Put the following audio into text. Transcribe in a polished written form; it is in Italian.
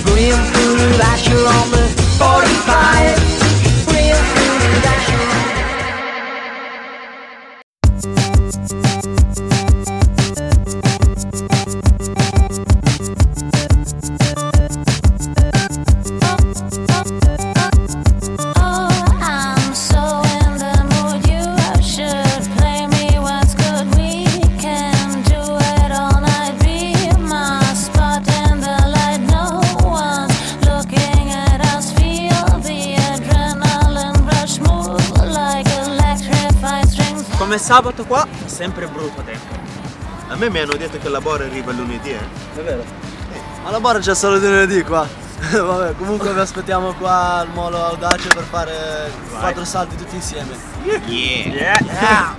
Brilliant food, Asher on the 45. Brilliant food, Asher on Come sabato qua, sempre brutto tempo. A me mi hanno detto che la Bora arriva lunedì, È vero? Ma la Bora c'è solo di lunedì qua. Vabbè, comunque vi aspettiamo qua al Molo Audace per fare 4 salti tutti insieme. Yeah! Yeah!